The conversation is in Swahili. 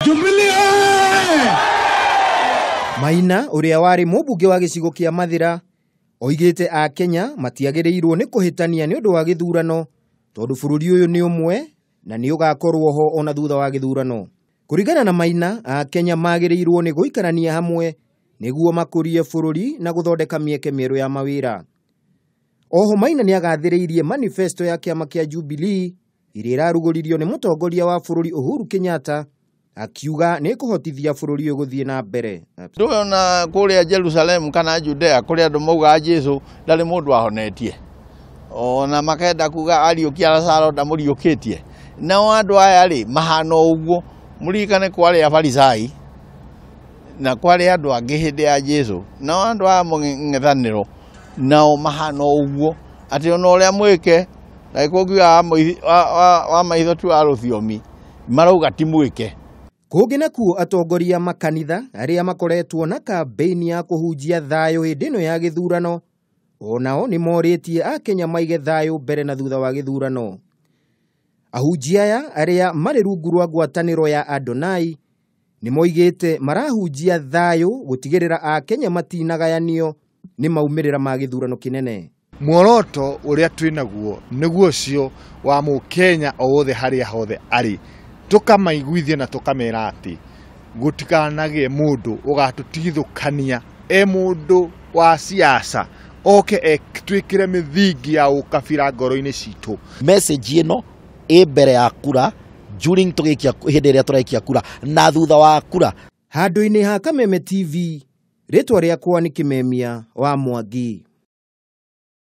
Jubilee! Maina uria wari mubunge wa gicigo kia Mathira oigite a Kenya matiagĩrĩirwo nĩ kũhĩtania nĩ ũndũ wa gĩthurano tondũ bũrũri ũyũ nĩ ũmwe na nĩ ũgakorwo ho ona thutha wa gĩthurano. Kũringana na Maina, a Kenya magĩrĩirwo nĩ gũikarania hamwe nĩguo makũrie bũrũri na gũthondeka mĩeke mĩerũ ya mawĩra. Oho Maina nĩ agathĩrĩirie manifesto ya kĩama kĩa Jubilee ĩrĩa ĩrarugũririo nĩ mũtongoria wa bũrũri Uhuru Kenyatta, akiuga nĩ kũhotithia bũrũri ũyũ gũthiĩ na mbere. Ndũona kũrĩa Jerusalem kana Judea kũrĩa andũ mauga Jesu ndarĩ mũndũ ahonetie. Ona makenda kuga ariũkia Lazaro ndamũriũkĩtie. Nao andũ aya rĩ mahana ũguo, mũririkane kwarĩ Afarisai na kwarĩ andũ angĩ hĩndĩ ya Jesu. Nao andũ aya mũng'ethanĩro nao mahana ũguo atĩ ona ũrĩa mwĩke na ikugiwa wa maitho tu wa rũthiomi marauga ti mwĩke. Kũngĩ nakuo atongoria makanitha arĩa makoretwo na kampeni ya kũhunjia thayũ hĩndĩ ĩno ya gĩthurano onao nĩ morĩtie a Kenya maige thayũ mbere na thutha wa gĩthurano. Ahunjia aya arĩa marĩ rungu rwa ngwatanĩro ya Adonai nĩ moigĩte marahunjia thayũ gũtigĩrĩra a Kenya matinagayanio nĩ maumĩrĩra ma gĩthurano kĩnene. Muoroto ũrĩa twĩnaguo nĩguo ũcio wa Mũkenya o wothe harĩa hothe arĩ, tukamaiguithia na tukamera ati gutikanage mundu ugatutithukania mundu wa siasa oke twikire mithingi ya ukabira ngoro-ini citu. Message ino mbere ya kura, during tugikia hĩndĩ ĩrĩa turaikia kura na thutha wa kura. Handũ-inĩ ha Kameme TV, rĩtwa rĩakwa nĩ Kimemia wa Mwangi.